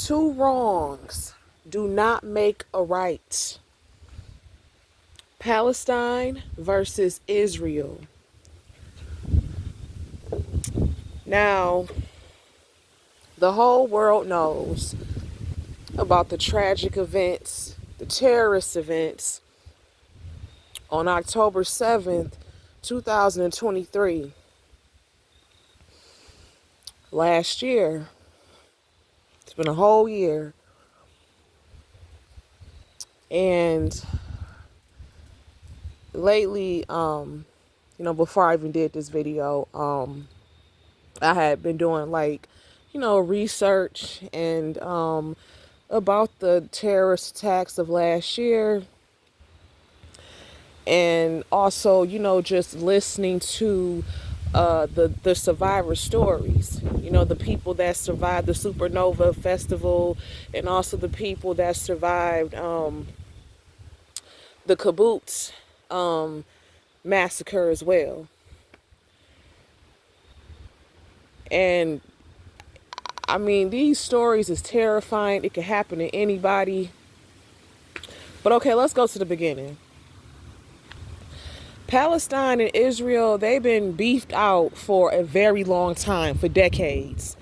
Two wrongs do not make a right. Palestine versus Israel. Now, the whole world knows about the tragic events, the terrorist events on October 7th, 2023. Last year. It's been a whole year. And lately, before I even did this video, I had been doing research and about the terrorist attacks of last year. And also, just listening to the survivor stories, the people that survived the Supernova Festival, and also the people that survived the Kibbutz massacre as well. And I mean, these stories is terrifying. It could happen to anybody. But okay, let's go to the beginning. Palestine and Israel, they've been beefed out for a very long time, for decades.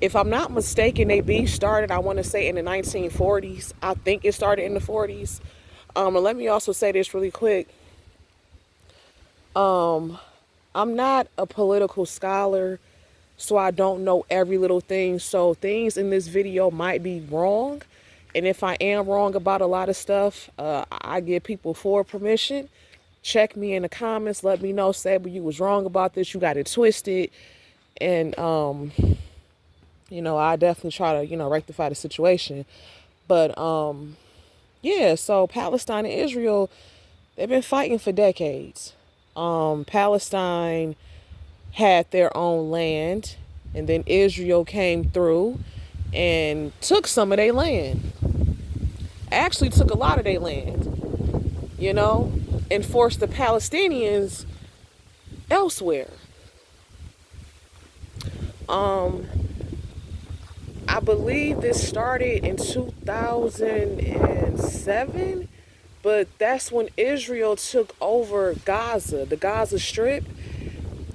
If I'm not mistaken, they beef started, I want to say, in the 1940s. I think it started in the 40s. And let me also say this really quick. I'm not a political scholar, so I don't know every little thing. So things in this video might be wrong. And if I am wrong about a lot of stuff, I give people full permission. Check me in the comments. Let me know. Say, but you was wrong about this. You got it twisted. And, I definitely try to, rectify the situation. But, yeah, so Palestine and Israel, they've been fighting for decades. Palestine had their own land, and then Israel came through and took some of their land. Actually took a lot of their land, and forced the Palestinians elsewhere. I believe this started in 2007, but that's when Israel took over Gaza, the Gaza Strip,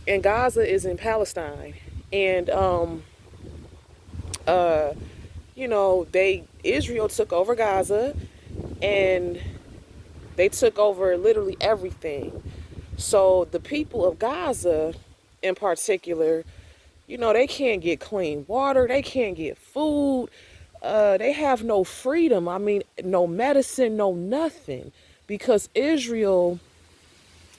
and Gaza is in Palestine. And Israel took over Gaza, and they took over literally everything. So the people of Gaza in particular, they can't get clean water. They can't get food. They have no freedom. I mean, no medicine, no nothing. Because Israel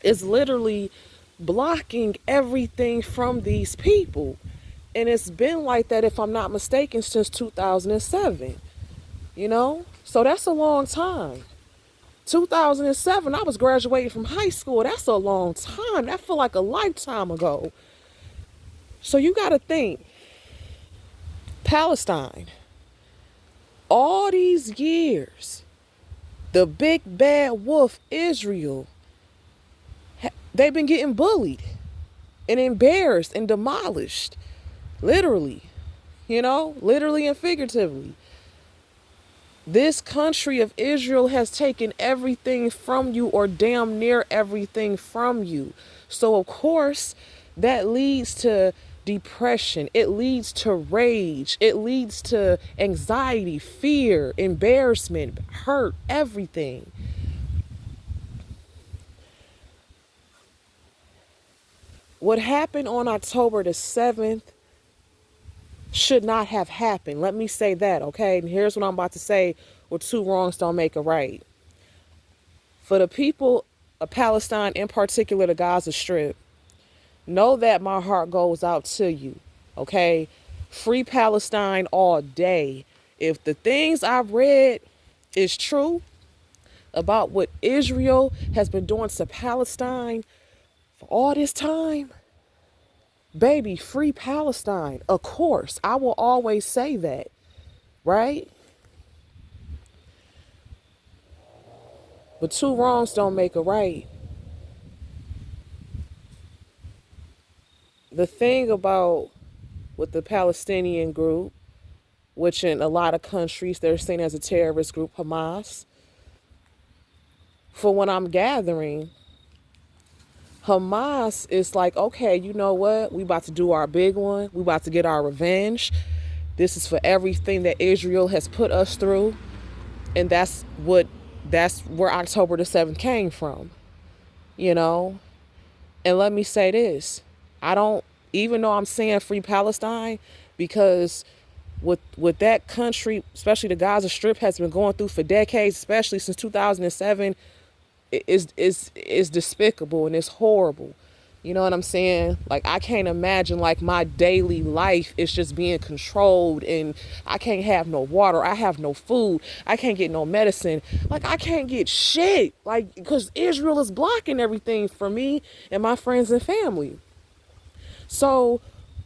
is literally blocking everything from these people. And it's been like that, if I'm not mistaken, since 2007. So that's a long time. 2007, I was graduating from high school. That's a long time. That feel like a lifetime ago. So you got to think, Palestine, all these years, the big bad wolf, Israel, they've been getting bullied and embarrassed and demolished, literally, literally and figuratively. This country of Israel has taken everything from you, or damn near everything from you. So, of course, that leads to depression. It leads to rage. It leads to anxiety, fear, embarrassment, hurt, everything. What happened on October the 7th should not have happened. Let me say that, okay? And here's what I'm about to say, where two wrongs don't make a right. For the people of Palestine, in particular the Gaza Strip, know that my heart goes out to you, okay? Free Palestine all day. If the things I've read is true about what Israel has been doing to Palestine for all this time, baby, free Palestine. Of course, I will always say that, right? But two wrongs don't make a right. The thing about with the Palestinian group, which in a lot of countries they're seen as a terrorist group, Hamas. For what I'm gathering, Hamas is like, okay, you know what? We about to do our big one. We about to get our revenge. This is for everything that Israel has put us through. And that's where October the 7th came from, you know? And let me say this. Even though I'm saying free Palestine, because what that country, especially the Gaza Strip, has been going through for decades, especially since 2007, is despicable and it's horrible. You know what I'm saying? Like, I can't imagine like my daily life is just being controlled, and I can't have no water, I have no food, I can't get no medicine, like I can't get shit, like, because Israel is blocking everything for me and my friends and family. So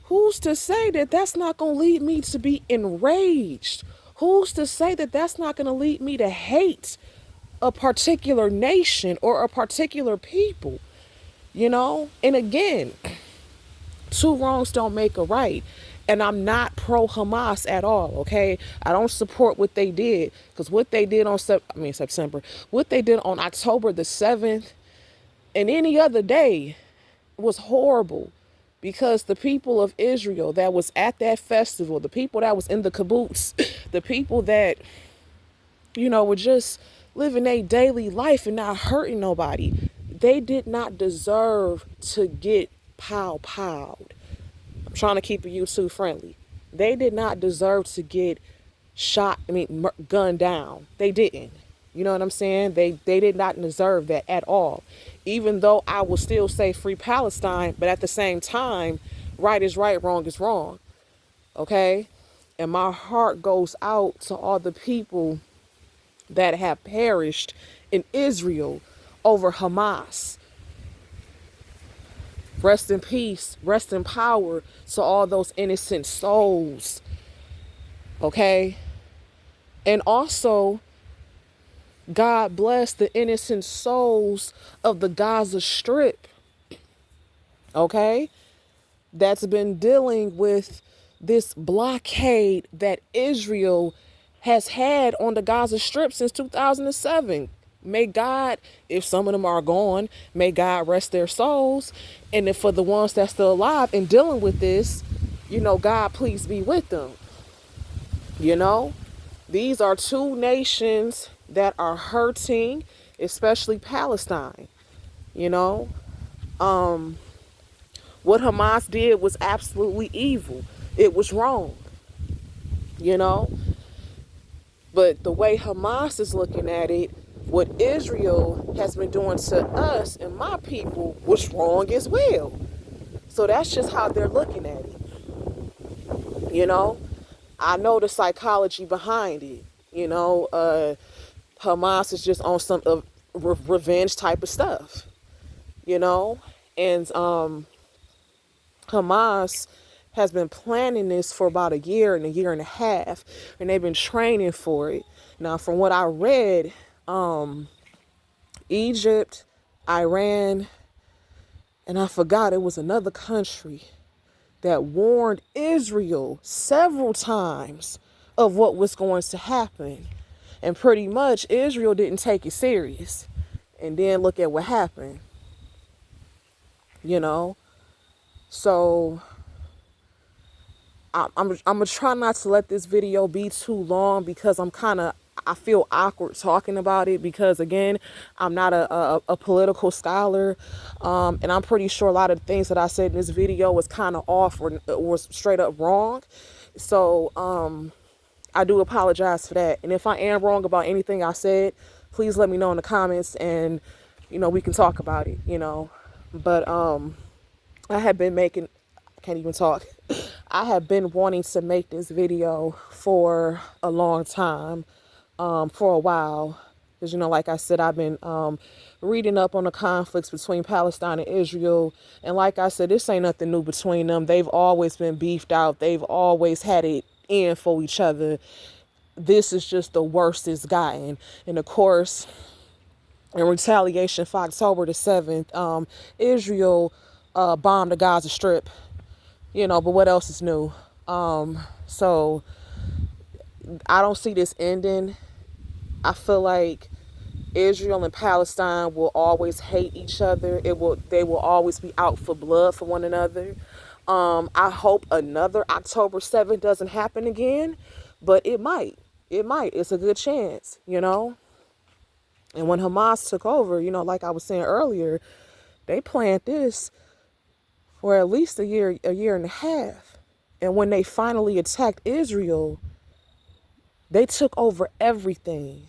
who's to say that that's not going to lead me to be enraged? Who's to say that that's not going to lead me to hate a particular nation or a particular people? You know? And again, two wrongs don't make a right. And I'm not pro Hamas at all, okay? I don't support what they did, because what they did on September, what they did on October the 7th and any other day was horrible, because the people of Israel that was at that festival, the people that was in the kibbutz, the people that, you know, were just living a daily life and not hurting nobody, they did not deserve to get pow-powed. I'm trying to keep it YouTube friendly. They did not deserve to get gunned down. They didn't. You know what I'm saying? They did not deserve that at all. Even though I will still say free Palestine, but at the same time, right is right, wrong is wrong. Okay? And my heart goes out to all the people that have perished in Israel over Hamas. Rest in peace, rest in power to all those innocent souls. Okay? And also, God bless the innocent souls of the Gaza Strip. Okay? That's been dealing with this blockade that Israel has had on the Gaza Strip since 2007. May God, if some of them are gone, may God rest their souls. And if for the ones that's still alive and dealing with this, you know, God, please be with them. You know, these are two nations that are hurting, especially Palestine. You know, what Hamas did was absolutely evil. It was wrong. You know, but the way Hamas is looking at it, what Israel has been doing to us and my people was wrong as well. So that's just how they're looking at it. You know, I know the psychology behind it. You know, Hamas is just on some revenge type of stuff. You know, and Hamas has been planning this for about a year and a half, and they've been training for it. Now, from what I read, Egypt, Iran, and I forgot, it was another country that warned Israel several times of what was going to happen. And pretty much Israel didn't take it serious. And then look at what happened. You know? So I'm gonna try not to let this video be too long, because I feel awkward talking about it, because again, I'm not a political scholar, and I'm pretty sure a lot of the things that I said in this video was kind of off or was straight up wrong. So I do apologize for that. And if I am wrong about anything I said, please let me know in the comments, and you know, we can talk about it, you know. But I have been making, I can't even talk. I have been wanting to make this video for a long time, for a while. Because, you know, like I said, I've been reading up on the conflicts between Palestine and Israel. And like I said, this ain't nothing new between them. They've always been beefed out. They've always had it in for each other. This is just the worst it's gotten. And of course, in retaliation for October the 7th, Israel bombed the Gaza Strip. You know, but what else is new? So I don't see this ending. I feel like Israel and Palestine will always hate each other. They will always be out for blood for one another. I hope another October 7th doesn't happen again, but it might. It might. It's a good chance, you know? And when Hamas took over, you know, like I was saying earlier, they planned this for at least a year and a half. And when they finally attacked Israel, they took over everything.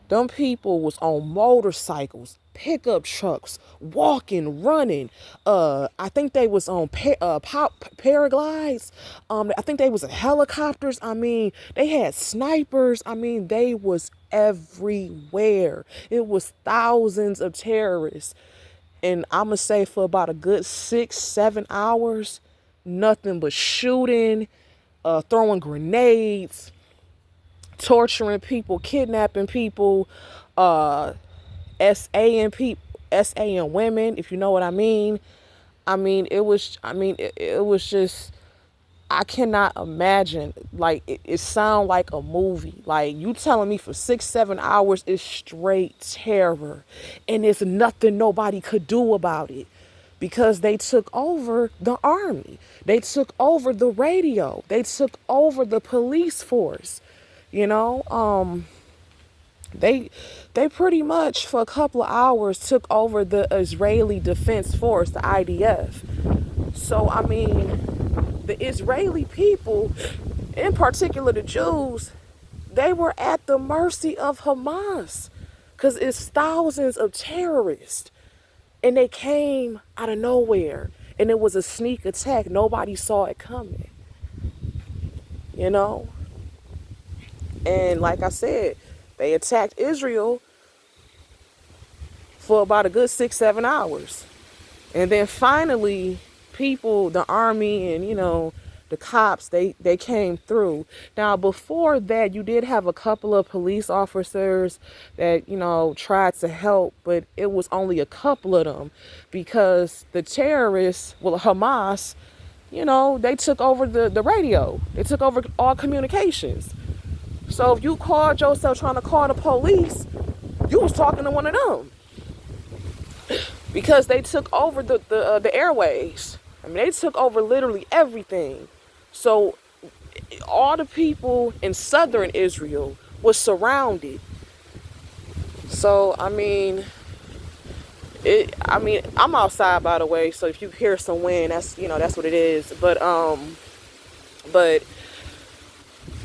Them people was on motorcycles, pickup trucks, walking, running. I think they was on paraglides. I think they was in helicopters. I mean, they had snipers. I mean, they was everywhere. It was thousands of terrorists. And I'ma say for about a good 6-7 hours, nothing but shooting, throwing grenades, torturing people, kidnapping people, uh, SAing people, SAing women, if you know what I mean. It was just, I cannot imagine. Like, it sound like a movie. Like, you telling me for 6-7 hours is straight terror. And there's nothing nobody could do about it. Because they took over the army. They took over the radio. They took over the police force. You know, they pretty much for a couple of hours took over the Israeli Defense Force, the IDF. So I mean, the Israeli people, in particular the Jews, they were at the mercy of Hamas, because it's thousands of terrorists, and they came out of nowhere, and it was a sneak attack. Nobody saw it coming. You know. And like I said, they attacked Israel for about a good 6-7 hours. And then finally, people, the army and, you know, the cops, they came through. Now, before that, you did have a couple of police officers that, you know, tried to help, but it was only a couple of them because the terrorists, well, Hamas, you know, they took over the radio. They took over all communications. So if you called yourself trying to call the police, you was talking to one of them, because they took over the airways. I mean, they took over literally everything. So all the people in southern Israel was surrounded. So I mean, I'm outside, by the way. So if you hear some wind, that's, you know, that's what it is. But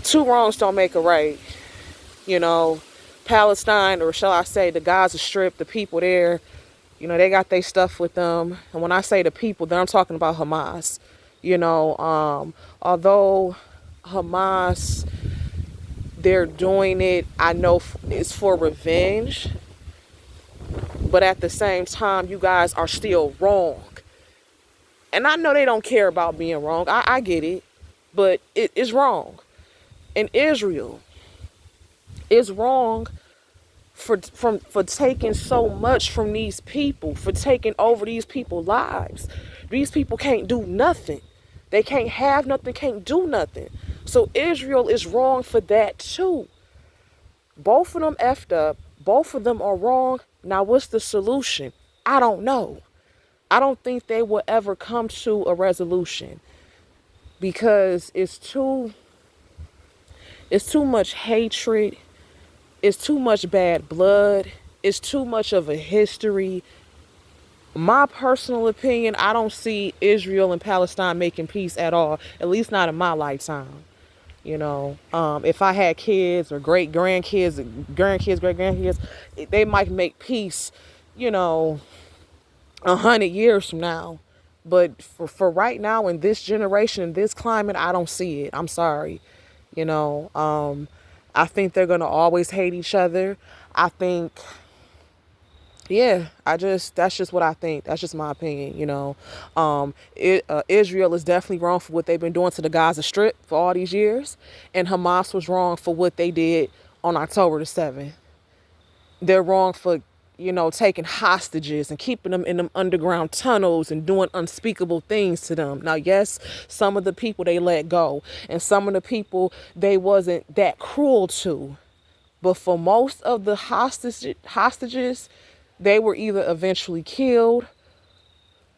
two wrongs don't make a right. You know, Palestine, or shall I say the Gaza Strip, the people there, you know, they got their stuff with them. And when I say the people, then I'm talking about Hamas. You know, although Hamas, they're doing it, I know it's for revenge. But at the same time, you guys are still wrong. And I know they don't care about being wrong. I get it. But it is wrong. And Israel is wrong for taking so much from these people, for taking over these people's lives. These people can't do nothing. They can't have nothing, can't do nothing. So Israel is wrong for that too. Both of them effed up. Both of them are wrong. Now what's the solution? I don't know. I don't think they will ever come to a resolution, because it's too much hatred. It's too much bad blood. It's too much of a history. My personal opinion, I don't see Israel and Palestine making peace at all, at least not in my lifetime. You know, if I had kids or great grandkids, great grandkids, they might make peace, you know, 100 years from now. But for right now, in this generation, in this climate, I don't see it. I'm sorry. You know, I think they're going to always hate each other. I think, yeah, that's just what I think. That's just my opinion, you know. Israel is definitely wrong for what they've been doing to the Gaza Strip for all these years. And Hamas was wrong for what they did on October the 7th. They're wrong for taking hostages and keeping them in them underground tunnels and doing unspeakable things to them. Now, yes, some of the people they let go, and some of the people they wasn't that cruel to. But for most of the hostages, they were either eventually killed,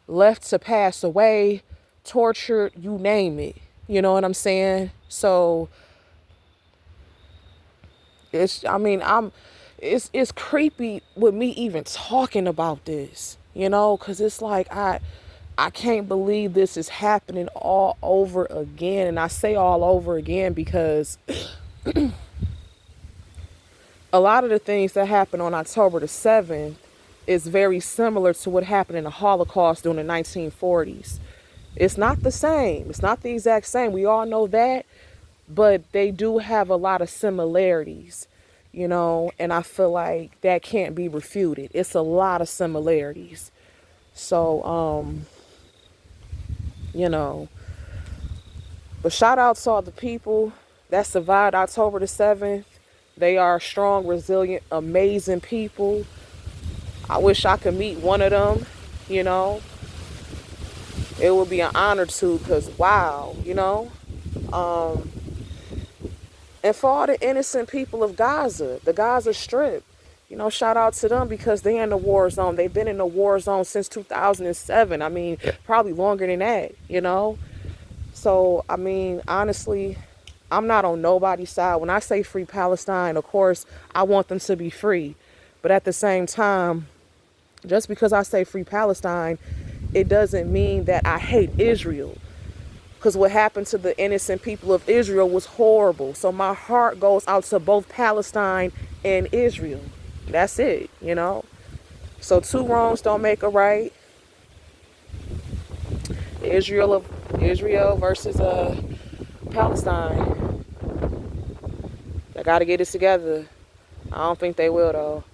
left to pass away, tortured, you name it. You know what I'm saying? So it's creepy with me even talking about this, because it's like I can't believe this is happening all over again. And I say all over again because a lot of the things that happened on October the 7th is very similar to what happened in the Holocaust during the 1940s. It's not the same. It's not the exact same. We all know that, but they do have a lot of similarities, and I feel like that can't be refuted. It's a lot of similarities. So, but shout out to all the people that survived October the 7th. They are strong, resilient, amazing people. I wish I could meet one of them, It would be an honor to, because wow, And for all the innocent people of Gaza, the Gaza Strip, shout out to them because they're in the war zone. They've been in the war zone since 2007. I mean, probably longer than that, So, honestly, I'm not on nobody's side. When I say free Palestine, of course, I want them to be free. But at the same time, just because I say free Palestine, it doesn't mean that I hate Israel. Because what happened to the innocent people of Israel was horrible. So my heart goes out to both Palestine and Israel. That's it, So two wrongs don't make a right. Israel versus Palestine. They got to get it together. I don't think they will, though.